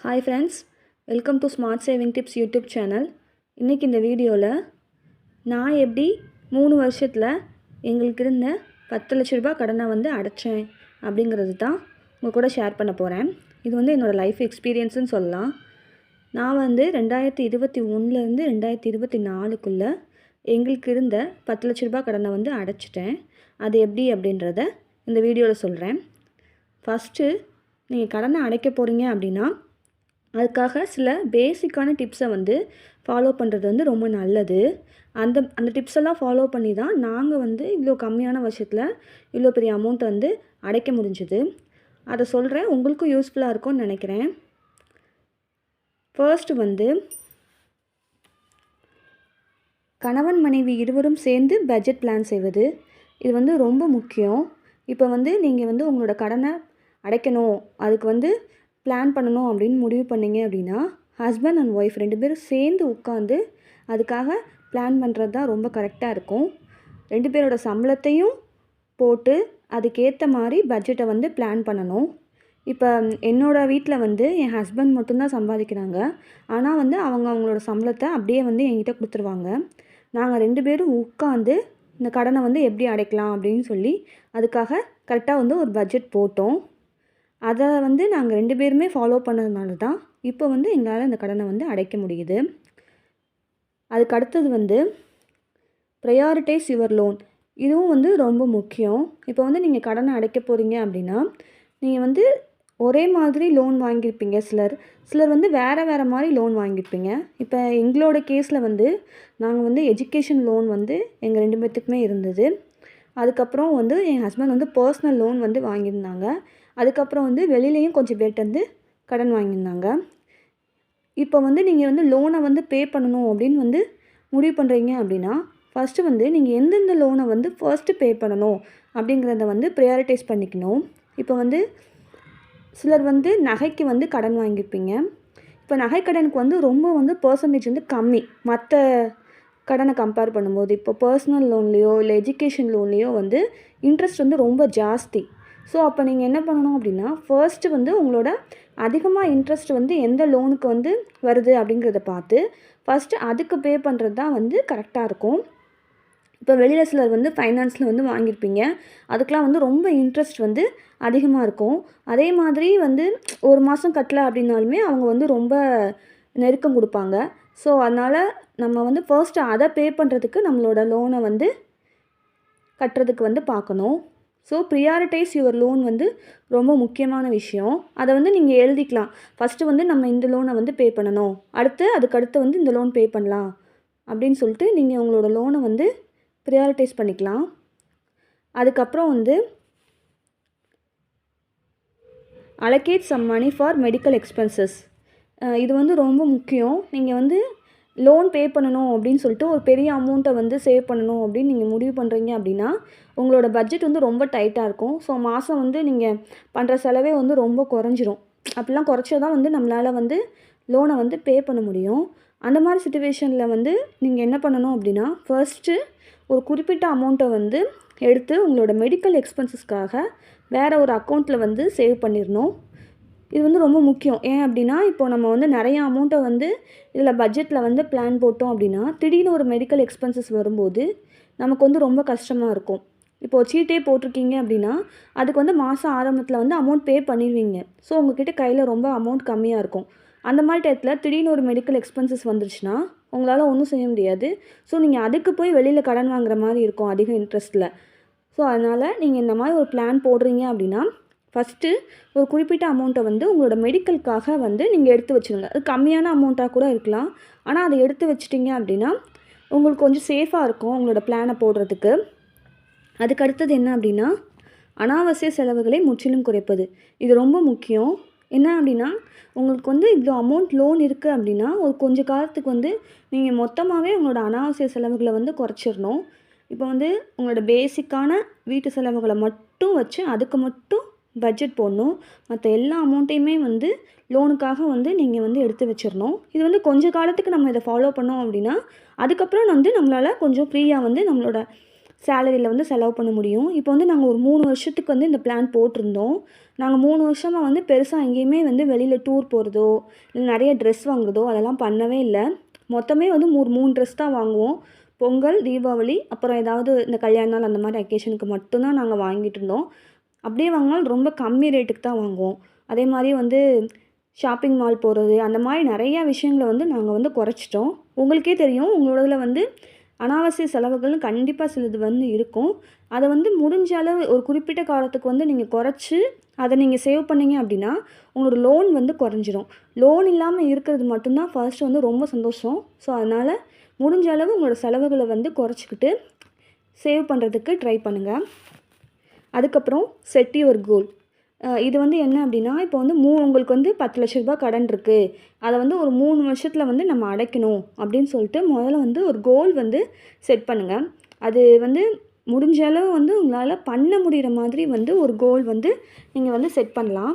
Hi friends, welcome to Smart Saving Tips YouTube channel. இன்றைக்கி இந்த வீடியோவில் நான் எப்படி 3 வருஷத்தில் எங்களுக்கு இருந்த 10 லட்ச ரூபாய் கடனை அடைச்சேன் அப்படிங்கிறது தான் உங்கள் கூட ஷேர் பண்ண போகிறேன். இது என்னோடய லைஃப் எக்ஸ்பீரியன்ஸ்னு சொல்லலாம். நான் 2021லேருந்து 2024க்குள்ளே எங்களுக்கு இருந்த 10 லட்ச ரூபாய் கடனை அடைச்சிட்டேன். அது எப்படி அப்படின்றத இந்த வீடியோவில் சொல்கிறேன். ஃபஸ்ட்டு நீங்கள் கடனை அடைக்க போகிறீங்க அப்படின்னா அதுக்காக சில பேசிக்கான டிப்ஸை ஃபாலோ பண்ணுறது ரொம்ப நல்லது. அந்த டிப்ஸ் எல்லாம் ஃபாலோ பண்ணி தான் நாங்கள் இவ்வளோ கம்மியான வருஷத்தில் இவ்வளோ பெரிய அமௌண்ட்டை அடைக்க முடிஞ்சுது. அதை சொல்கிறேன், உங்களுக்கும் யூஸ்ஃபுல்லாக இருக்கும்னு நினைக்கிறேன். ஃபர்ஸ்ட்டு கணவன் மனைவி இருவரும் சேர்ந்து பட்ஜெட் பிளான் செய்வது. இது ரொம்ப முக்கியம். இப்போ நீங்கள் உங்களோட கடனை அடைக்கணும், அதுக்கு பிளான் பண்ணணும் அப்படின்னு முடிவு பண்ணிங்க அப்படின்னா ஹஸ்பண்ட் அண்ட் ஒய்ஃப் 2 பேரும் சேர்ந்து உட்காந்து அதுக்காக பிளான் பண்ணுறது தான் ரொம்ப கரெக்டாக இருக்கும். 2 பேரோட சம்பளத்தையும் போட்டு அதுக்கேற்ற மாதிரி பட்ஜெட்டை பிளான் பண்ணணும். இப்போ என்னோடய வீட்டில் என் ஹஸ்பண்ட் மட்டும்தான் சம்பாதிக்கிறாங்க. ஆனால் அவங்களோட சம்பளத்தை அப்படியே என்கிட்ட கொடுத்துருவாங்க. நாங்கள் 2 பேரும் உட்காந்து இந்த கடனை எப்படி அடைக்கலாம் அப்படின்னு சொல்லி அதுக்காக கரெக்டாக ஒரு பட்ஜெட் போட்டோம். அதை நாங்கள் 2 பேருமே ஃபாலோ பண்ணதுனால தான் இப்போ எங்களால் இந்த கடனை அடைக்க முடியுது. அதுக்கு அடுத்தது ப்ரையாரிட்டைஸ் யுவர் லோன். இதுவும் ரொம்ப முக்கியம். இப்போ நீங்கள் கடனை அடைக்க போகிறீங்க அப்படின்னா நீங்கள் ஒரே மாதிரி லோன் வாங்கியிருப்பீங்க. சிலர் வேறு மாதிரி லோன் வாங்கியிருப்பீங்க. இப்போ எங்களோட கேஸில் நாங்கள் எஜுகேஷன் லோன் எங்கள் 2 பேர்த்துக்குமே இருந்தது. அதுக்கப்புறம் என் ஹஸ்பண்ட் பர்சனல் லோன் வாங்கியிருந்தாங்க. அதுக்கப்புறம் வெளியிலையும் கொஞ்சம் பேர்ட்டு கடன் வாங்கியிருந்தாங்க. இப்போ நீங்கள் லோனை பே பண்ணணும் அப்படின்னு முடிவு பண்ணுறீங்க அப்படின்னா ஃபஸ்ட்டு நீங்கள் எந்தெந்த லோனை ஃபர்ஸ்ட்டு பே பண்ணணும் அப்படிங்கிறத ப்ரையாரிட்டைஸ் பண்ணிக்கணும். இப்போ சிலர் நகைக்கு கடன் வாங்கியிருப்பீங்க. இப்போ நகை கடனுக்கு ரொம்ப பர்சன்டேஜ் கம்மி மற்ற கடனை கம்பேர் பண்ணும்போது. இப்போ பர்சனல் லோன்லேயோ இல்லை எஜுகேஷன் லோன்லேயோ இன்ட்ரெஸ்ட் ரொம்ப ஜாஸ்தி. ஸோ அப்போ நீங்கள் என்ன பண்ணணும் அப்படின்னா ஃபர்ஸ்ட்டு உங்களோட அதிகமாக இன்ட்ரெஸ்ட் எந்த லோனுக்கு வருது அப்படிங்கிறத பார்த்து ஃபஸ்ட்டு அதுக்கு பே பண்ணுறது தான் கரெக்டாக இருக்கும். இப்போ வெளியில் சிலர் ஃபைனான்ஸில் வாங்கியிருப்பீங்க. அதுக்கெலாம் ரொம்ப இன்ட்ரெஸ்ட் அதிகமாக இருக்கும். அதே மாதிரி ஒரு மாதம் கட்டலை அப்படின்னாலுமே அவங்க ரொம்ப நெருக்கம் கொடுப்பாங்க. ஸோ அதனால் நம்ம ஃபர்ஸ்ட்டு அதை பே பண்ணுறதுக்கு நம்மளோட லோனை கட்டுறதுக்கு பார்க்கணும். ஸோ ப்ரியாரிட்டைஸ் யுவர் லோன் ரொம்ப முக்கியமான விஷயம். அதை நீங்கள் எழுதிக்கலாம். ஃபஸ்ட்டு நம்ம இந்த லோனை பே பண்ணணும், அதுக்கடுத்து இந்த லோன் பே பண்ணலாம் அப்படின்னு சொல்லிட்டு நீங்கள் உங்களோட லோனை ப்ரியாரிட்டைஸ் பண்ணிக்கலாம். அதுக்கப்புறம் allocate some money for medical expenses. இது ரொம்ப முக்கியம். நீங்கள் லோன் பே பண்ணணும் அப்படின்னு சொல்லிட்டு ஒரு பெரிய அமௌண்ட்டை சேவ் பண்ணணும் அப்படின்னு நீங்கள் முடிவு பண்ணுறீங்க அப்படின்னா உங்களோட பட்ஜெட் ரொம்ப டைட்டாக இருக்கும். ஸோ மாதம் நீங்கள் பண்ணுற செலவே ரொம்ப குறைஞ்சிரும். அப்படிலாம் குறைச்சா தான் நம்மளால் லோனை பே பண்ண முடியும். அந்த மாதிரி சுச்சுவேஷனில் நீங்கள் என்ன பண்ணணும் அப்படின்னா ஃபர்ஸ்ட்டு ஒரு குறிப்பிட்ட அமௌண்ட்டை எடுத்து உங்களோட மெடிக்கல் எக்ஸ்பென்சஸ்க்காக வேறு ஒரு அக்கௌண்ட்டில் சேவ் பண்ணிடணும். இது ரொம்ப முக்கியம். ஏன் அப்படின்னா இப்போ நம்ம நிறைய அமௌண்ட்டை இதில் பட்ஜெட்டில் பிளான் போட்டோம் அப்படின்னா திடீர்னு ஒரு மெடிக்கல் எக்ஸ்பென்சஸ் வரும்போது நமக்கு ரொம்ப கஷ்டமாக இருக்கும். இப்போது சீட்டே போட்டிருக்கீங்க அப்படின்னா அதுக்கு மாதம் ஆரம்பத்தில் அமௌண்ட் பே பண்ணிடுவீங்க. ஸோ உங்கள்கிட்ட கையில் ரொம்ப அமௌண்ட் கம்மியாக இருக்கும். அந்த மாதிரி டயத்தில் திடீர்னு ஒரு மெடிக்கல் எக்ஸ்பென்சஸ் வந்துருச்சுன்னா உங்களால் ஒன்றும் செய்ய முடியாது. ஸோ நீங்கள் அதுக்கு போய் வெளியில் கடன் வாங்குற மாதிரி இருக்கும் அதிக இன்ட்ரெஸ்ட்டில். ஸோ அதனால் நீங்கள் இந்த மாதிரி ஒரு பிளான் போடுறீங்க அப்படின்னா ஃபஸ்ட்டு ஒரு குறிப்பிட்ட அமௌண்ட்டை உங்களோட மெடிக்கலுக்காக நீங்கள் எடுத்து வச்சுருங்க. அது கம்மியான அமௌண்ட்டாக கூட இருக்கலாம். ஆனால் அதை எடுத்து வச்சிட்டிங்க அப்படின்னா உங்களுக்கு கொஞ்சம் சேஃபாக இருக்கும் உங்களோட பிளானை போடுறதுக்கு. அதுக்கு அடுத்தது என்ன அப்படின்னா அனாவசிய செலவுகளை முற்றிலும் குறைப்பது. இது ரொம்ப முக்கியம். என்ன அப்படின்னா உங்களுக்கு இவ்வளோ அமௌண்ட் லோன் இருக்குது அப்படின்னா ஒரு கொஞ்சம் காலத்துக்கு நீங்கள் மொத்தமாகவே உங்களோட அனாவசிய செலவுகளை குறைச்சிடணும். இப்போ உங்களோட பேசிக்கான வீட்டு செலவுகளை மட்டும் வச்சு அதுக்கு மட்டும் பட்ஜெட் போடணும். மற்ற எல்லா அமௌண்ட்டையுமே லோனுக்காக நீங்கள் எடுத்து வச்சிடணும். இது கொஞ்சம் காலத்துக்கு நம்ம இதை ஃபாலோ பண்ணோம் அப்படின்னா அதுக்கப்புறம் நம்மளால் கொஞ்சம் ஃப்ரீயாக நம்மளோட சேலரியில் வந்து செலவு பண்ண முடியும். இப்போ வந்து நாங்கள் ஒரு 3 வருஷத்துக்கு வந்து இந்த பிளான் போட்டிருந்தோம். நாங்கள் 3 வருஷமாக வந்து பெருசாக எங்கேயுமே வந்து வெளியில் டூர் போகிறதோ இல்லை நிறைய ட்ரெஸ் வாங்குறதோ அதெல்லாம் பண்ணவே இல்லை. மொத்தமே வந்து 3 ட்ரெஸ் தான் வாங்குவோம். பொங்கல், தீபாவளி, அப்புறம் ஏதாவது இந்த கல்யாண நாள் அந்த மாதிரி அக்கேஷனுக்கு மட்டும்தான் நாங்கள் வாங்கிட்டு இருந்தோம். அப்படியே வாங்கினாலும் ரொம்ப கம்மி ரேட்டுக்கு தான் வாங்குவோம். அதே மாதிரி வந்து ஷாப்பிங் மால் போகிறது அந்த மாதிரி நிறையா விஷயங்களை வந்து நாங்கள் வந்து குறைச்சிட்டோம். உங்களுக்கே தெரியும் உங்களோடதில் வந்து அனாவசிய செலவுகள்னு கண்டிப்பாக சிலது வந்து இருக்கும். அதை வந்து முடிஞ்ச அளவு ஒரு குறிப்பிட்ட காலத்துக்கு வந்து நீங்கள் குறைச்சி அதை நீங்கள் சேவ் பண்ணிங்க அப்படின்னா உங்களோட லோன் வந்து குறைஞ்சிரும். லோன் இல்லாமல் இருக்கிறது மட்டும்தான் ஃபர்ஸ்ட் வந்து ரொம்ப சந்தோஷம். ஸோ அதனால் முடிஞ்ச அளவு உங்களோட செலவுகளை வந்து குறைச்சிக்கிட்டு சேவ் பண்ணுறதுக்கு ட்ரை பண்ணுங்கள். அதுக்கப்புறம் செட் யுவர் கோல். இது வந்து என்ன அப்படின்னா இப்போ வந்து உங்களுக்கு வந்து 10 லட்ச ரூபா கடன் இருக்குது, அதை வந்து ஒரு 3 வருஷத்தில் வந்து நம்ம அடைக்கணும் அப்படின்னு சொல்லிட்டு முதல்ல வந்து ஒரு கோல் வந்து செட் பண்ணுங்கள். அது வந்து முடிஞ்ச அளவு வந்து உங்களால் பண்ண முடிகிற மாதிரி வந்து ஒரு கோல் வந்து நீங்கள் வந்து செட் பண்ணலாம்.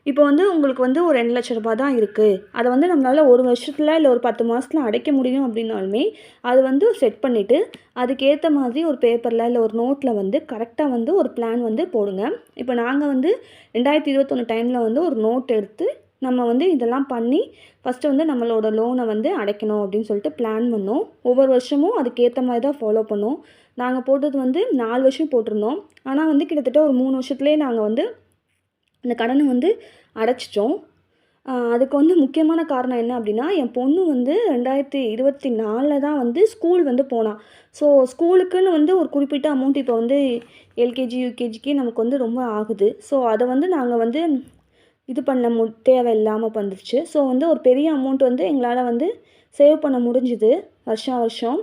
இப்போ வந்து உங்களுக்கு வந்து ஒரு 2 லட்ச ரூபா தான் இருக்குது, அதை வந்து நம்மளால் ஒரு வருஷத்தில் இல்லை ஒரு 10 மாதத்தில் அடைக்க முடியும் அப்படின்னாலுமே அது வந்து செட் பண்ணிவிட்டு அதுக்கேற்ற மாதிரி ஒரு பேப்பரில் இல்லை ஒரு நோட்டில் வந்து கரெக்டாக வந்து ஒரு பிளான் வந்து போடுங்க. இப்போ நாங்கள் வந்து 2021 டைமில் வந்து ஒரு நோட் எடுத்து நம்ம வந்து இதெல்லாம் பண்ணி ஃபஸ்ட்டு வந்து நம்மளோட லோனை வந்து அடைக்கணும் அப்படின்னு சொல்லிட்டு பிளான் பண்ணோம். ஒவ்வொரு வருஷமும் அதுக்கேற்ற மாதிரி தான் ஃபாலோ பண்ணோம். நாங்கள் போட்டது வந்து 4 வருஷம் போட்டிருந்தோம். ஆனால் வந்து கிட்டத்தட்ட ஒரு 3 வருஷத்துலேயே நாங்கள் வந்து இந்த கடனை வந்து அடைச்சிட்டோம். அதுக்கு வந்து முக்கியமான காரணம் என்ன அப்படின்னா என் பொண்ணு வந்து 2024 தான் வந்து ஸ்கூல் வந்து போனாள். ஸோ ஸ்கூலுக்குன்னு வந்து ஒரு குறிப்பிட்ட அமௌண்ட் இப்போ வந்து எல்கேஜி யூகேஜிக்கு நமக்கு வந்து ரொம்ப ஆகுது. ஸோ அதை வந்து நாங்கள் வந்து இது பண்ண தேவையில்லாமல் வந்துருச்சு. ஸோ வந்து ஒரு பெரிய அமௌண்ட் வந்து எங்களால் வந்து சேவ் பண்ண முடிஞ்சுது வருஷம்.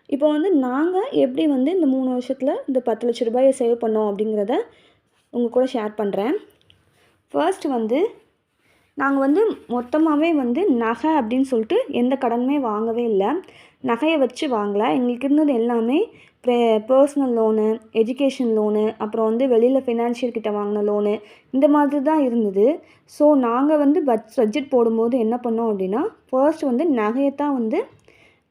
இப்போ வந்து நாங்கள் எப்படி வந்து இந்த 3 வருஷத்தில் இந்த 10 லட்ச ரூபாயை சேவ் பண்ணோம் அப்படிங்கிறத உங்கள் கூட ஷேர் பண்ணுறேன். ஃபர்ஸ்ட் வந்து நாங்கள் வந்து மொத்தமாகவே வந்து நகை அப்படின்னு சொல்லிட்டு எந்த கடனுமே வாங்கவே இல்லை. நகையை வச்சு வாங்கலை. எங்களுக்கு இருந்தது எல்லாமே பர்சனல் லோனு, எஜுகேஷன் லோனு, அப்புறம் வந்து வெளியில் ஃபினான்ஷியல் கிட்ட வாங்கின லோனு, இந்த மாதிரி தான் இருந்தது. ஸோ நாங்கள் வந்து பட்ஜெட் போடும்போது என்ன பண்ணோம் அப்படின்னா ஃபர்ஸ்ட் வந்து நகையை தான் வந்து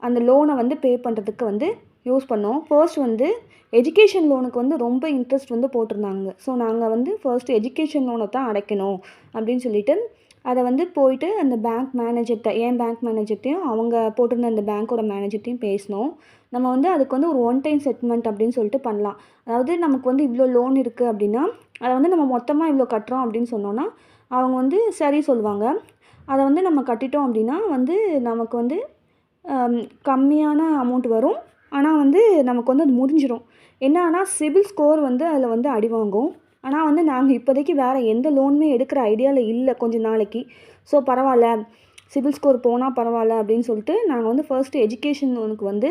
அந்த லோனை வந்து பே பண்ணுறதுக்கு வந்து யூஸ் பண்ணோம். ஃபர்ஸ்ட் வந்து எஜுகேஷன் லோனுக்கு வந்து ரொம்ப இன்ட்ரெஸ்ட் வந்து போட்டிருந்தாங்க. ஸோ நாங்கள் வந்து ஃபர்ஸ்ட் எஜுகேஷன் லோனை தான் அடைக்கணும் அப்படின்னு சொல்லிட்டு அதை வந்து போயிட்டு அந்த பேங்க் மேனேஜர்கிட்ட, என் பேங்க் மேனேஜர்கிட்டையும் அவங்க போட்டிருந்த அந்த பேங்க்கோட மேனேஜர்கிட்டையும் பேசினோம். நம்ம வந்து அதுக்கு வந்து ஒரு ஒன் டைம் செட்டில்மெண்ட் அப்படின்னு சொல்லிட்டு பண்ணலாம். அதாவது நமக்கு வந்து இவ்வளோ லோன் இருக்குது அப்படின்னா அதை வந்து நம்ம மொத்தமாக இவ்வளோ கட்டுறோம் அப்படின்னு சொன்னோன்னா அவங்க வந்து சரி சொல்லுவாங்க. அதை வந்து நம்ம கட்டிட்டோம் அப்படின்னா வந்து நமக்கு வந்து கம்மியான அமௌண்ட் வரும். ஆனால் வந்து நமக்கு வந்து அது முடிஞ்சிடும். என்னன்னா சிபில் ஸ்கோர் வந்து அதில் வந்து அடி வாங்கும். ஆனால் வந்து நாங்கள் இப்போதைக்கு வேறு எந்த லோனுமே எடுக்கிற ஐடியாவில் இல்லை கொஞ்ச நாளைக்கு. ஸோ பரவாயில்ல, சிபில் ஸ்கோர் போனால் பரவாயில்ல அப்படின்னு சொல்லிட்டு நாங்கள் வந்து ஃபர்ஸ்ட்டு எஜுகேஷன் லோனுக்கு வந்து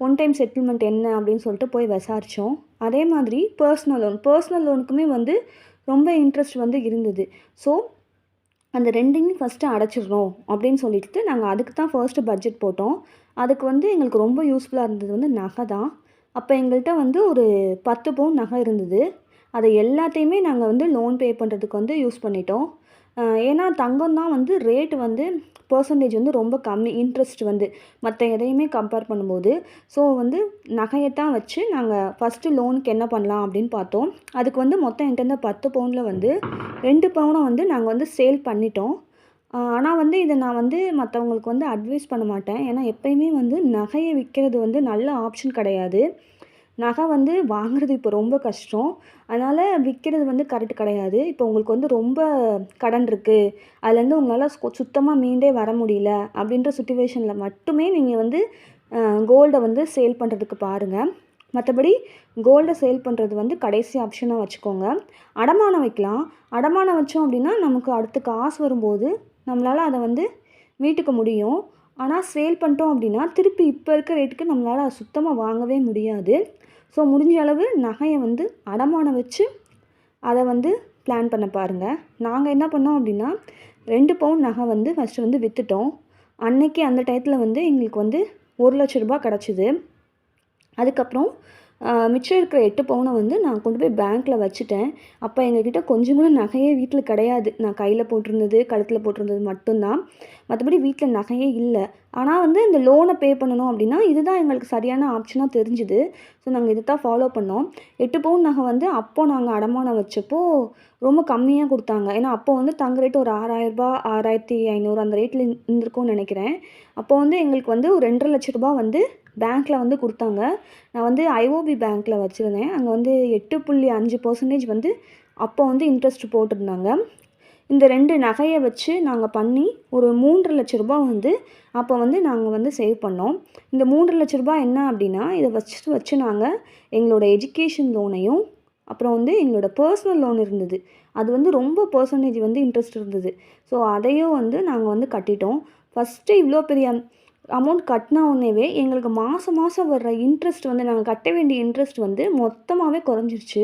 ஒன் டைம் செட்டில்மெண்ட் என்ன அப்படின்னு சொல்லிட்டு போய் விசாரித்தோம். அதே மாதிரி பர்சனல் லோனுக்குமே வந்து ரொம்ப இன்ட்ரெஸ்ட் வந்து இருந்தது. ஸோ அந்த ரெண்டையும் ஃபஸ்ட்டு அடைச்சிடணும் அப்படின்னு சொல்லிட்டு நாங்கள் அதுக்கு தான் ஃபர்ஸ்ட்டு பட்ஜெட் போட்டோம். அதுக்கு வந்து எங்களுக்கு ரொம்ப யூஸ்ஃபுல்லாக இருந்தது வந்து நகை தான். அப்போ எங்கள்கிட்ட வந்து ஒரு 10 பவுன் நகை இருந்தது. அதை எல்லாத்தையுமே நாங்கள் வந்து லோன் பே பண்ணுறதுக்கு வந்து யூஸ் பண்ணிட்டோம். ஏன்னா தங்கம் தான் வந்து ரேட்டு வந்து பர்சன்டேஜ் வந்து ரொம்ப கம்மி, இன்ட்ரெஸ்ட் வந்து மற்ற எதையுமே கம்பேர் பண்ணும்போது. ஸோ வந்து நகையை தான் வச்சு நாங்கள் ஃபஸ்ட்டு லோனுக்கு என்ன பண்ணலாம் அப்படின்னு பார்த்தோம். அதுக்கு வந்து மொத்தம் என்கிட்ட இருந்த 10 பவுனில் வந்து 2 பவுனை வந்து நாங்கள் வந்து சேல் பண்ணிட்டோம். ஆனால் வந்து இதை நான் வந்து மற்றவங்களுக்கு வந்து அட்வைஸ் பண்ண மாட்டேன். ஏன்னா எப்பயுமே வந்து நகையை விற்கிறது வந்து நல்ல ஆப்ஷன் கிடையாது. நகை வந்து வாங்குறது இப்போ ரொம்ப கஷ்டம். அதனால் விற்கிறது வந்து கரெக்ட் கிடையாது. இப்போ உங்களுக்கு வந்து ரொம்ப கடன் இருக்குது, அதுலேருந்து உங்களால் சுத்தமாக மீண்டே வர முடியல அப்படின்ற சுச்சுவேஷனில் மட்டுமே நீங்கள் வந்து கோல்டை வந்து சேல் பண்ணுறதுக்கு பாருங்கள். மற்றபடி கோல்டை சேல் பண்ணுறது வந்து கடைசி ஆப்ஷனாக வச்சுக்கோங்க. அடமானம் வைக்கலாம். அடமானம் வச்சோம் அப்படின்னா நமக்கு அடுத்து காசு வரும்போது நம்மளால் அதை வந்து மீட்டுக்க முடியும். ஆனால் சேல் பண்ணிட்டோம் அப்படின்னா திருப்பி இப்போ இருக்க ரேட்டுக்கு நம்மளால் அதை சுத்தமாக வாங்கவே முடியாது. ஸோ முடிஞ்ச அளவு நகையை வந்து அடமானம் வச்சு அதை வந்து பிளான் பண்ண பாருங்கள். நாங்கள் என்ன பண்ணோம் அப்படின்னா 2 பவுன் நகை வந்து ஃபஸ்ட்டு வந்து விற்றுட்டோம். அன்னைக்கு அந்த டயத்தில் வந்து எங்களுக்கு வந்து 1 லட்ச ரூபா கிடச்சிது. அதுக்கப்புறம் மிச்சம் இருக்கிற 8 பவுனை வந்து நான் கொண்டு போய் பேங்க்கில் வச்சுட்டேன். அப்போ எங்ககிட்ட கொஞ்சம் கூட நகையே வீட்டில் கிடையாது. நான் கையில் போட்டிருந்தது, கழுத்தில் போட்டிருந்தது மட்டும்தான். மற்றபடி வீட்டில் நகையே இல்லை. ஆனால் வந்து இந்த லோனை பே பண்ணணும் அப்படின்னா இதுதான் எங்களுக்கு சரியான ஆப்ஷனாக தெரிஞ்சுது. ஸோ நாங்கள் இதை தான் ஃபாலோ பண்ணோம். 8 பவுன் நகை வந்து அப்போது நாங்கள் அடமானம் வச்சப்போ ரொம்ப கம்மியாக கொடுத்தாங்க. ஏன்னா அப்போ வந்து தங்க ரேட்டு ஒரு ரூ. 6,000 6,500 அந்த ரேட்டில் இருந்திருக்கும்னு நினைக்கிறேன். அப்போ வந்து எங்களுக்கு வந்து ஒரு 2,50,000 லட்ச வந்து பேங்க்கில் வந்து கொடுத்தாங்க. நான் வந்து ஐஓபி பேங்க்கில் வச்சுருந்தேன். அங்கே வந்து 8.5% வந்து அப்போ வந்து இன்ட்ரெஸ்ட் போட்டிருந்தாங்க. இந்த 2 நகையை வச்சு நாங்கள் பண்ணி ஒரு 3,50,000 வந்து அப்போ வந்து நாங்கள் வந்து சேவ் பண்ணோம். இந்த 3,50,000 என்ன அப்படின்னா, இதை வச்சு நாங்கள் எங்களோட எஜுகேஷன் லோனையும் அப்புறம் வந்து எங்களோட பர்சனல் லோன் இருந்தது. அது வந்து ரொம்ப பெர்சன்டேஜ் வந்து இன்ட்ரெஸ்ட் இருந்தது. ஸோ அதையும் வந்து நாங்கள் வந்து கட்டிட்டோம். ஃபஸ்ட்டு இவ்வளோ பெரிய அமௌண்ட் கட்டின உடனேவே எங்களுக்கு மாதம் மாதம் வர்ற இன்ட்ரெஸ்ட் வந்து நாங்கள் கட்ட வேண்டிய இன்ட்ரெஸ்ட் வந்து மொத்தமாகவே குறைஞ்சிருச்சு.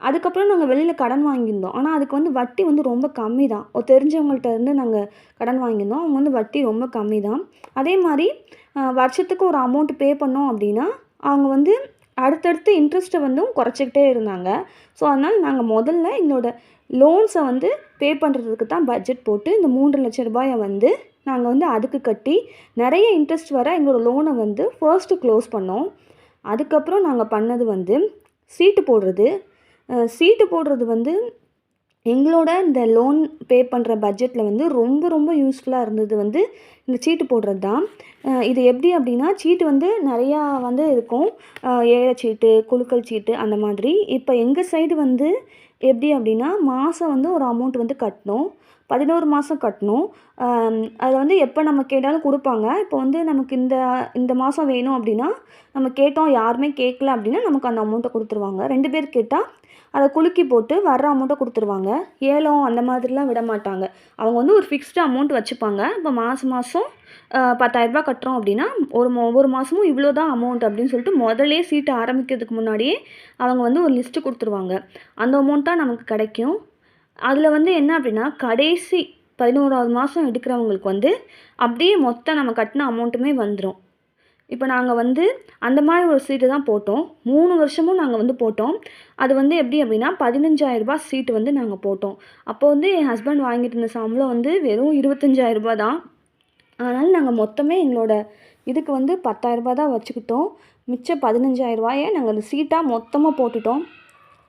அதுக்கப்புறம் நாங்கள் வெளியில் கடன் வாங்கியிருந்தோம். ஆனால் அதுக்கு வந்து வட்டி வந்து ரொம்ப கம்மி தான். தெரிஞ்சவங்கள்ட்ட இருந்து நாங்கள் கடன் வாங்கியிருந்தோம். அவங்க வந்து வட்டி ரொம்ப கம்மி தான். அதே மாதிரி வருஷத்துக்கு ஒரு அமௌண்ட் பே பண்ணோம் அப்படின்னா அவங்க வந்து அடுத்தடுத்து இன்ட்ரெஸ்ட்டை வந்து குறைச்சிக்கிட்டே இருந்தாங்க. ஸோ அதனால் நாங்கள் முதல்ல எங்களோட லோன்ஸை வந்து பே பண்ணுறதுக்கு தான் பட்ஜெட் போட்டு இந்த 3,00,000 வந்து நாங்கள் வந்து அதுக்கு கட்டி நிறைய இன்ட்ரெஸ்ட் வர எங்களோட லோனை வந்து ஃபர்ஸ்ட்டு க்ளோஸ் பண்ணோம். அதுக்கப்புறம் நாங்கள் பண்ணது வந்து சீட்டு போடுறது. சீட்டு போடுறது வந்து எங்களோட இந்த லோன் பே பண்ணுற பட்ஜெட்டில் வந்து ரொம்ப ரொம்ப யூஸ்ஃபுல்லாக இருந்தது வந்து இந்த சீட்டு போடுறது தான். இது எப்படி அப்படின்னா, சீட்டு வந்து நிறையா வந்து இருக்கும். ஏழை சீட்டு, குலுக்கல் சீட்டு அந்த மாதிரி. இப்போ எங்கள் சைடு வந்து எப்படி அப்படின்னா, மாதம் வந்து ஒரு அமௌண்ட் வந்து கட்டணும். 11 மாதம் கட்டணும். அதை வந்து எப்போ நம்ம கேட்டாலும் கொடுப்பாங்க. இப்போ வந்து நமக்கு இந்த மாதம் வேணும் அப்படின்னா, நம்ம கேட்டோம் யாருமே கேட்கல அப்படின்னா நமக்கு அந்த அமௌண்ட்டை கொடுத்துருவாங்க. 2 பேர் கேட்டால் அதை குலுக்கி போட்டு வர்ற அமௌண்ட்டை கொடுத்துருவாங்க. ஏலம் அந்த மாதிரிலாம் விட மாட்டாங்க. அவங்க வந்து ஒரு ஃபிக்ஸ்டு அமௌண்ட் வச்சுப்பாங்க. இப்போ மாதம் 10,000 கட்டுறோம் அப்படின்னா ஒவ்வொரு மாதமும் இவ்வளோ தான் அமௌண்ட் அப்படின்னு சொல்லிட்டு முதல்லே சீட்டு ஆரம்பிக்கிறதுக்கு முன்னாடியே அவங்க வந்து ஒரு லிஸ்ட்டு கொடுத்துருவாங்க. அந்த அமௌண்ட் தான் நமக்கு கிடைக்கும். அதில் வந்து என்ன அப்படின்னா, கடைசி 11வது மாதம் எடுக்கிறவங்களுக்கு வந்து அப்படியே மொத்தம் நம்ம கட்டின அமௌண்ட்டுமே வந்துடும். இப்போ நாங்கள் வந்து அந்த மாதிரி ஒரு சீட்டு தான் போட்டோம். 3 வருஷமும் நாங்கள் வந்து போட்டோம். அது வந்து எப்படி அப்படின்னா, 15,000 சீட்டு வந்து நாங்கள் போட்டோம். அப்போ வந்து என் ஹஸ்பண்ட் வாங்கிட்டு இருந்த சம்பளம் வந்து வெறும் 25,000 தான். அதனால் நாங்கள் மொத்தமே எங்களோட இதுக்கு வந்து 10,000 தான் வச்சுக்கிட்டோம். மிச்சம் 15,000 நாங்கள் அந்த சீட்டாக மொத்தமாக போட்டுட்டோம்.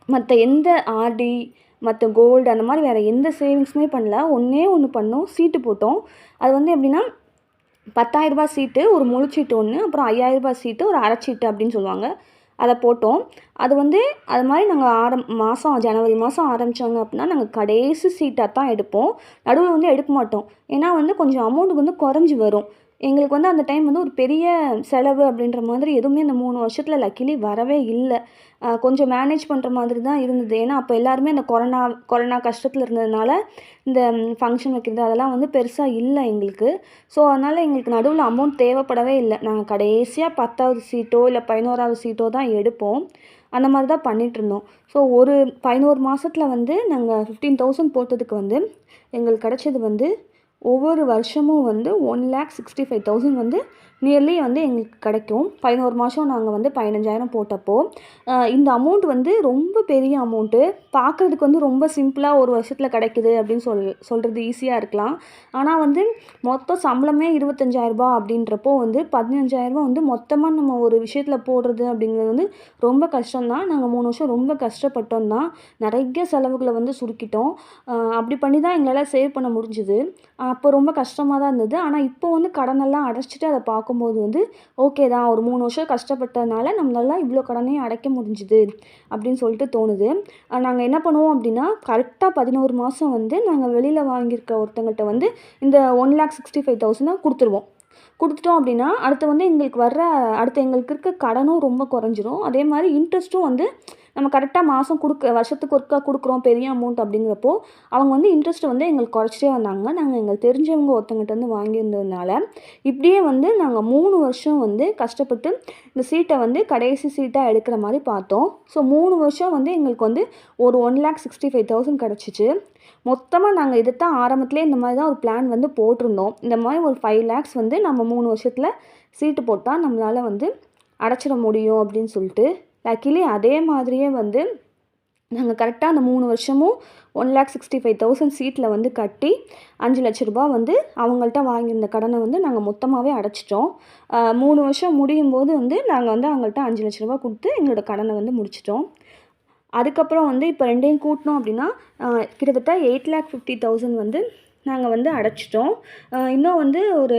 மற்ற எந்த ஆர்டி, மற்ற கோல்டு அந்த மாதிரி வேறு எந்த சேவிங்ஸுமே பண்ணல. ஒன்றே ஒன்று பண்ணோம், சீட்டு போட்டோம். அது வந்து எப்படின்னா, 10,000 சீட்டு, ஒரு முழு சீட்டு ஒன்று, அப்புறம் 5,000 சீட்டு, ஒரு அரை சீட்டு அப்படின்னு சொல்லுவாங்க. அதை போட்டோம். அது வந்து அது மாதிரி நாங்கள் ஜனவரி மாதம் ஆரம்பித்தாங்க அப்படின்னா நாங்கள் கடைசி சீட்டாக தான் எடுப்போம். நடுவில் வந்து எடுக்க மாட்டோம். ஏன்னா வந்து கொஞ்சம் அமௌண்ட்டு வந்து குறைஞ்சி வரும். எங்களுக்கு வந்து அந்த டைம் வந்து ஒரு பெரிய செலவு அப்படின்ற மாதிரி எதுவுமே இந்த 3 வருஷத்தில் லக்கிலி வரவே இல்லை. கொஞ்சம் மேனேஜ் பண்ணுற மாதிரி தான் இருந்தது. ஏன்னா அப்போ எல்லாருமே இந்த கொரோனா கஷ்டத்தில் இருந்ததுனால இந்த ஃபங்க்ஷன் வைக்கிறது அதெல்லாம் வந்து பெருசாக இல்லை எங்களுக்கு. ஸோ அதனால் எங்களுக்கு நடுவில் அமௌண்ட் தேவைப்படவே இல்லை. நாங்கள் கடைசியாக 10வது சீட்டோ இல்லை 11வது சீட்டோ தான் எடுப்போம். அந்த மாதிரி தான் பண்ணிகிட்ருந்தோம். ஸோ ஒரு 11 மாதத்தில் வந்து நாங்கள் 15,000 போட்டதுக்கு வந்து எங்களுக்கு கிடச்சது வந்து ஒவ்வொரு வருஷமும் வந்து 1,65,000 வந்து நியர்லி வந்து எங்களுக்கு கிடைக்கும். 11 மாதம் நாங்கள் வந்து 15,000 போட்டப்போ இந்த அமௌண்ட் வந்து ரொம்ப பெரிய அமௌண்ட்டு. பார்க்குறதுக்கு வந்து ரொம்ப சிம்பிளாக ஒரு வருஷத்தில் கிடைக்குது அப்படின்னு சொல்கிறது ஈஸியாக இருக்கலாம். ஆனால் வந்து மொத்த சம்பளமே 25,000 அப்படின்றப்போ வந்து 15,000 வந்து மொத்தமாக நம்ம ஒரு விஷயத்தில் போடுறது அப்படிங்கிறது வந்து ரொம்ப கஷ்டம்தான். நாங்கள் 3 வருஷம் ரொம்ப கஷ்டப்பட்டோம் தான். நிறைய செலவுகளை வந்து சுருக்கிட்டோம். அப்படி பண்ணி தான் எங்களால் சேவ் பண்ண முடிஞ்சுது. அப்போ ரொம்ப கஷ்டமாக தான் இருந்தது. ஆனால் இப்போ வந்து கடனெல்லாம் அடைச்சிட்டு அதை பார்க்கும்போது வந்து ஓகே தான், ஒரு 3 வருஷம் கஷ்டப்பட்டதுனால நம்மளால இவ்வளோ கடனையும் அடைக்க முடிஞ்சுது அப்படின்னு சொல்லிட்டு தோணுது. நாங்கள் என்ன பண்ணுவோம் அப்படின்னா, கரெக்டாக 11 மாதம் வந்து நாங்கள் வெளியில் வாங்கியிருக்க ஒருத்தங்கள்ட்ட வந்து இந்த 1,65,000 கொடுத்துருவோம். கொடுத்துட்டோம் அப்படின்னா அடுத்து எங்களுக்கு இருக்க கடனும் ரொம்ப குறைஞ்சிரும். அதே மாதிரி இன்ட்ரெஸ்ட்டும் வந்து நம்ம கரெக்டாக மாதம் வருஷத்துக்கு ஒருக்கா கொடுக்குறோம் பெரிய அமௌண்ட் அப்படிங்கிறப்போ அவங்க வந்து இன்ட்ரெஸ்ட்டை வந்து எங்களுக்கு குறைச்சிட்டே வந்தாங்க. நாங்கள் எங்களுக்கு தெரிஞ்சவங்க ஒருத்தங்கிட்ட வந்து வாங்கியிருந்ததுனால இப்படியே வந்து நாங்கள் 3 வருஷம் வந்து கஷ்டப்பட்டு இந்த சீட்டை வந்து கடைசி சீட்டாக எடுக்கிற மாதிரி பார்த்தோம். ஸோ 3 வருஷம் வந்து எங்களுக்கு வந்து ஒரு 1,65,000 கிடச்சிச்சு. மொத்தமாக நாங்கள் இதைத்தான் ஆரம்பத்திலே இந்த மாதிரி தான் ஒரு பிளான் வந்து போட்டிருந்தோம். இந்த மாதிரி ஒரு 5 lakhs வந்து நம்ம 3 வருஷத்தில் சீட்டு போட்டால் நம்மளால் வந்து அடைச்சிட முடியும் அப்படின்னு சொல்லிட்டு. லக்கிலி அதே மாதிரியே வந்து நாங்கள் கரெக்டாக அந்த 3 வருஷமும் 1,65,000 சீட்டில் வந்து கட்டி 5 லட்ச ரூபா வந்து அவங்கள்ட்ட வாங்கியிருந்த கடனை வந்து நாங்கள் மொத்தமாகவே அடைச்சிட்டோம். 3 வருஷம் முடியும் போது வந்து நாங்கள் வந்து அவங்கள்ட்ட 5 லட்ச ரூபா கொடுத்து எங்களோட கடனை வந்து முடிச்சிட்டோம். அதுக்கப்புறம் வந்து இப்போ ரெண்டையும் கூட்டினோம் அப்படின்னா கிட்டத்தட்ட 8,50,000 வந்து நாங்கள் வந்து அடைச்சிட்டோம். இன்னும் வந்து ஒரு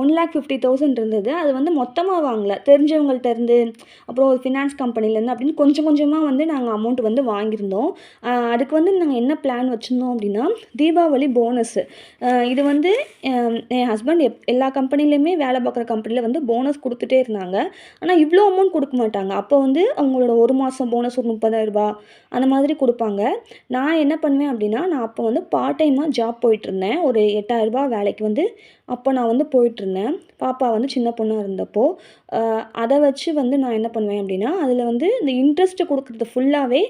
1,50,000 இருந்தது. அது வந்து மொத்தமாக வாங்கல, தெரிஞ்சவங்கள்ட்ட இருந்து, அப்புறம் ஒரு ஃபினான்ஸ் கம்பெனிலேருந்து அப்படின்னு கொஞ்சம் கொஞ்சமாக வந்து நாங்கள் அமௌண்ட் வந்து வாங்கியிருந்தோம். அதுக்கு வந்து நாங்கள் என்ன பிளான் வச்சுருந்தோம் அப்படின்னா, தீபாவளி போனஸ்ஸு. இது வந்து என் ஹஸ்பண்ட் எல்லா கம்பெனிலையுமே வேலை பார்க்குற கம்பெனியில் வந்து போனஸ் கொடுத்துட்டே இருந்தாங்க. ஆனால் இவ்வளோ அமௌண்ட் கொடுக்க மாட்டாங்க. அப்போ வந்து அவங்களோட ஒரு மாதம் போனஸ் ஒரு 30,000 அந்த மாதிரி கொடுப்பாங்க. நான் என்ன பண்ணுவேன் அப்படின்னா, நான் அப்போ வந்து பார்ட் டைமாக ஜாப் போயிட்டுருந்தேன். ஒரு 8,000 வேலைக்கு வந்து அப்போ நான் வந்து போயிட்டுருந்தேன். பாப்பா வந்து சின்ன பொண்ணாக இருந்தப்போ. அதை வச்சு வந்து நான் என்ன பண்ணுவேன் அப்படின்னா, அதில் வந்து இந்த இன்ட்ரெஸ்ட்டு கொடுக்குறது ஃபுல்லாகவே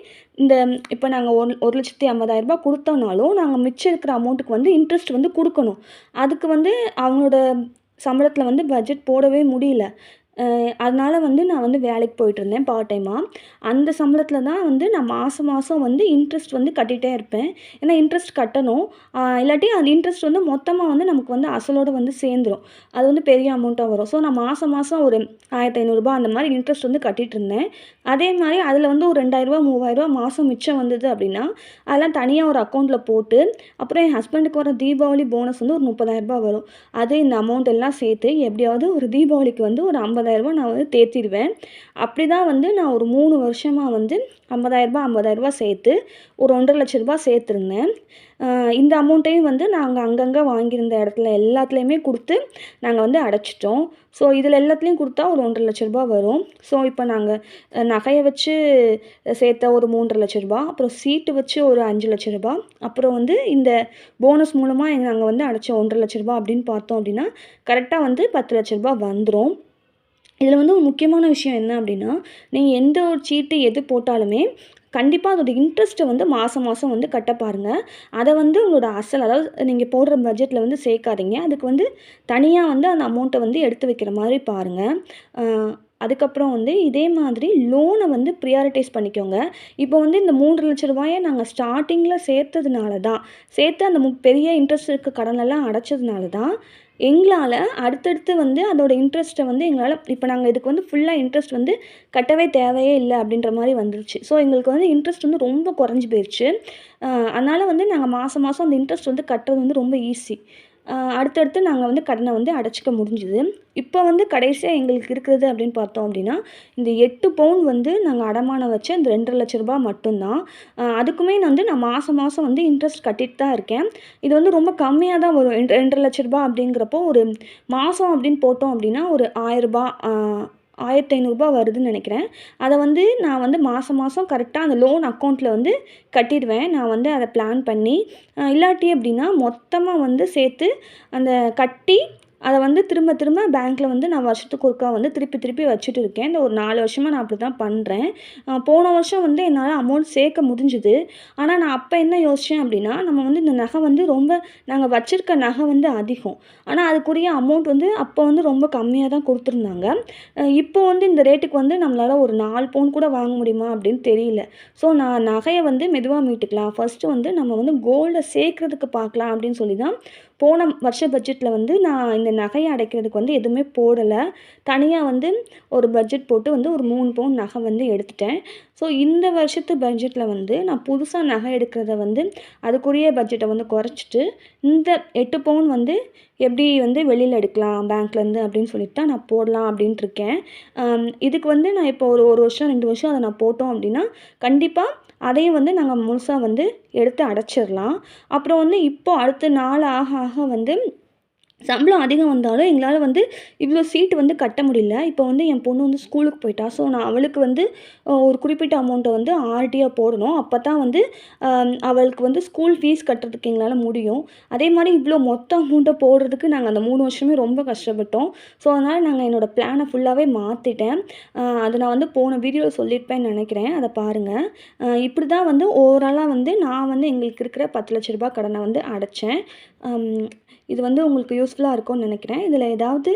இந்த இப்போ நாங்கள் 1,50,000 கொடுத்தோம்னாலும், நாங்கள் மிச்சம் இருக்கிற அமௌண்ட்டுக்கு வந்து இன்ட்ரெஸ்ட் வந்து கொடுக்கணும். அதுக்கு வந்து அவங்களோட சம்பளத்தில் வந்து பட்ஜெட் போடவே முடியல. அதனால வந்து நான் வந்து வேலைக்கு போயிட்டுருந்தேன் பார்ட் டைமாக. அந்த சம்பளத்தில் தான் வந்து நான் மாதம் மாதம் வந்து இன்ட்ரெஸ்ட் வந்து கட்டிகிட்டே இருப்பேன். ஏன்னா இன்ட்ரெஸ்ட் கட்டணும். இல்லாட்டி அந்த இன்ட்ரெஸ்ட் வந்து மொத்தமாக வந்து நமக்கு வந்து அசலோடு வந்து சேர்ந்துரும். அது வந்து பெரிய அமௌண்ட்டாக வரும். ஸோ நான் மாதம் மாதம் ஒரு ரூ. 1,500 அந்த மாதிரி இன்ட்ரெஸ்ட் வந்து கட்டிகிட்ருந்தேன். அதே மாதிரி அதில் வந்து ஒரு ரூ. 2,000 3,000 மாதம் மிச்சம் வந்தது அப்படின்னா, அதெல்லாம் தனியாக ஒரு அக்கௌண்ட்டில் போட்டு, அப்புறம் என் ஹஸ்பண்டுக்கு வர தீபாவளி போனஸ் வந்து ஒரு 30,000 வரும். அது இந்த அமௌண்ட் எல்லாம் சேர்த்து எப்படியாவது ஒரு தீபாவளிக்கு வந்து ஒரு 50,000 நான் வந்து தேத்திடுவேன். அப்படி தான் வந்து நான் ஒரு 3 வருஷமாக வந்து ரூ. 50,000 சேர்த்து ஒரு 1,50,000 லட்ச சேர்த்துருந்தேன். இந்த அமௌண்ட்டையும் வந்து நாங்கள் அங்கங்கே வாங்கியிருந்த இடத்துல எல்லாத்துலேயுமே கொடுத்து நாங்கள் வந்து அடைச்சிட்டோம். ஸோ இதில் எல்லாத்துலேயும் கொடுத்தா ஒரு 1,50,000 லட்ச வரும். ஸோ இப்போ நாங்கள் நகையை வச்சு சேர்த்த ஒரு 3,50,000 லட்ச, அப்புறம் சீட்டு வச்சு ஒரு 5 லட்ச, அப்புறம் வந்து இந்த போனஸ் மூலமாக நாங்கள் வந்து அடைச்ச 1,50,000 லட்ச அப்படின்னு பார்த்தோம் அப்படின்னா, கரெக்டாக வந்து 10 லட்ச வந்துடும். இதில் வந்து ஒரு முக்கியமான விஷயம் என்ன அப்படின்னா, நீங்கள் எந்த ஒரு சீட்டு எது போட்டாலுமே கண்டிப்பாக அதோட இன்ட்ரெஸ்ட்டை வந்து மாதம் மாதம் வந்து கட்ட பாருங்கள். அதை வந்து உங்களோட அசல், அதாவது நீங்கள் போடுற பட்ஜெட்டில் வந்து சேர்க்காதீங்க. அதுக்கு வந்து தனியாக வந்து அந்த அமௌண்ட்டை வந்து எடுத்து வைக்கிற மாதிரி பாருங்கள். அதுக்கப்புறம் வந்து இதே மாதிரி லோனை வந்து ப்ரியாரிட்டைஸ் பண்ணிக்கோங்க. இப்போ வந்து இந்த 3,00,000 லட்ச நாங்கள் ஸ்டார்டிங்கில் சேர்த்ததுனால தான், சேர்த்து அந்த பெரிய இன்ட்ரெஸ்ட் இருக்க கடனெல்லாம் அடைச்சதுனால தான் எங்களால் அடுத்தடுத்து வந்து அதோட இன்ட்ரெஸ்ட்டை வந்து எங்களால் இப்போ நாங்கள் இதுக்கு வந்து ஃபுல்லாக இன்ட்ரெஸ்ட் வந்து கட்டவே தேவையே இல்லை அப்படின்ற மாதிரி வந்துருச்சு. ஸோ எங்களுக்கு வந்து இன்ட்ரெஸ்ட் வந்து ரொம்ப குறைஞ்சி போயிடுச்சு. அதனால் வந்து நாங்கள் மாதம் மாதம் அந்த இன்ட்ரெஸ்ட் வந்து கட்டுறது வந்து ரொம்ப ஈஸி. அடுத்தடுத்து நாங்கள் வந்து கடனை வந்து அடைச்சிக்க முடிஞ்சுது. இப்போ வந்து கடைசியாக எங்களுக்கு இருக்கிறது அப்படின்னு பார்த்தோம் அப்படின்னா, இந்த 8 பவுன் வந்து நாங்கள் அடமானம் வச்ச இந்த 2,50,000 லட்ச மட்டும்தான். அதுக்குமே வந்து நான் மாதம் மாதம் வந்து இன்ட்ரெஸ்ட் கட்டிட்டு தான் இருக்கேன். இது வந்து ரொம்ப கம்மியாக தான் வரும். 2,50,000 லட்ச அப்படிங்கிறப்போ ஒரு மாதம் அப்படின்னு போட்டோம் அப்படின்னா ஒரு ரூ. 1,000 1,500 வருதுன்னு நினைக்கிறேன். அதை வந்து நான் வந்து மாதம் மாதம் கரெக்டாக அந்த லோன் அக்கௌண்ட்டில் வந்து கட்டிடுவேன். நான் வந்து அதை பிளான் பண்ணி, இல்லாட்டி அப்படின்னா மொத்தமாக வந்து சேர்த்து அந்த கட்டி அதை வந்து திரும்ப திரும்ப பேங்க்கில் வந்து நான் வருஷத்துக்கு ஒருக்கா வந்து திருப்பி திருப்பி வச்சுட்டு இருக்கேன். இந்த ஒரு 4 வருஷமாக நான் அப்படி தான் பண்ணுறேன். போன வருஷம் வந்து என்னால் அமௌண்ட் சேர்க்க முடிஞ்சுது. ஆனால் நான் அப்போ என்ன யோசித்தேன் அப்படின்னா, நம்ம வந்து இந்த நகை வந்து ரொம்ப நாங்கள் வச்சுருக்க நகை வந்து அதிகம். ஆனால் அதுக்குரிய அமௌண்ட் வந்து அப்போ வந்து ரொம்ப கம்மியாக தான் கொடுத்துருந்தாங்க. இப்போ வந்து இந்த ரேட்டுக்கு வந்து நம்மளால் ஒரு 4 பவுன் கூட வாங்க முடியுமா அப்படின்னு தெரியல. ஸோ நான் நகையை வந்து மெதுவாக மீட்டுக்கலாம். ஃபஸ்ட்டு வந்து நம்ம வந்து கோல்டை சேர்க்குறதுக்கு பார்க்கலாம் அப்படின்னு சொல்லி தான் போன வருஷ பட்ஜெட்டில் வந்து நான் இந்த நகையை அடைக்கிறதுக்கு வந்து எதுவுமே போடலை. தனியாக வந்து ஒரு பட்ஜெட் போட்டு வந்து ஒரு 3 பவுன் நகை வந்து எடுத்துட்டேன். ஸோ இந்த வருஷத்து பட்ஜெட்டில் வந்து நான் புதுசாக நகை எடுக்கிறத வந்து அதுக்குரிய பட்ஜெட்டை வந்து குறைச்சிட்டு, இந்த 8 பவுன் வந்து எப்படி வந்து வெளியில் எடுக்கலாம் பேங்க்லேருந்து அப்படின்னு சொல்லிட்டு தான் நான் போடலாம் அப்படின்ட்டு இருக்கேன். இதுக்கு வந்து நான் இப்போ ஒரு 1 வருஷம் 2 வருஷம் அதை நான் போட்டோம் அப்படின்னா, கண்டிப்பாக அதையும் வந்து நாங்கள் முழுசாக வந்து எடுத்து அடைச்சிடலாம். அப்புறம் வந்து இப்போ அடுத்த நாள் ஆக ஆக வந்து சம்பளம் அதிகம் வந்தாலும் எங்களால் வந்து இவ்வளோ சீட்டு வந்து கட்ட முடியல. இப்போ வந்து என் பொண்ணு வந்து ஸ்கூலுக்கு போயிட்டா. ஸோ நான் அவளுக்கு வந்து ஒரு குறிப்பிட்ட அமௌண்ட்டை வந்து ஆர்டியாக போடணும். அப்போ தான் வந்து அவளுக்கு வந்து ஸ்கூல் ஃபீஸ் கட்டுறதுக்கு எங்களால் முடியும். அதே மாதிரி இவ்வளோ மொத்த அமௌண்ட்டை போடுறதுக்கு நாங்கள் அந்த 3 வருஷமே ரொம்ப கஷ்டப்பட்டோம். ஸோ அதனால் நாங்கள் என்னோடய பிளானை ஃபுல்லாகவே மாற்றிட்டேன். அதை நான் வந்து போன வீடியோவில் சொல்லியிருப்பேன்னு நினைக்கிறேன். அதை பாருங்கள். இப்படி தான் வந்து ஓவராலாக வந்து நான் வந்து எங்களுக்கு இருக்கிற ரூ. 10,00,000 கடனை வந்து அடைச்சேன். இது வந்து உங்களுக்கு யூஸ் யூஸ்ஃபுல்லாக இருக்கும்னு நினைக்கிறேன். இதில் ஏதாவது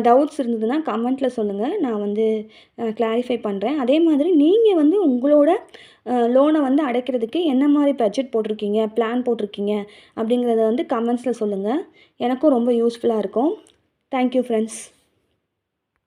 டவுட்ஸ் இருந்ததுன்னா கமெண்ட்டில் சொல்லுங்கள். நான் வந்து கிளாரிஃபை பண்ணுறேன். அதே மாதிரி நீங்கள் வந்து உங்களோட லோனை வந்து அடைக்கிறதுக்கு என்ன மாதிரி பட்ஜெட் போட்டிருக்கீங்க, பிளான் போட்டிருக்கீங்க அப்படிங்கிறத வந்து கமெண்ட்ஸில் சொல்லுங்கள். எனக்கும் ரொம்ப யூஸ்ஃபுல்லாக இருக்கும். Thank you friends.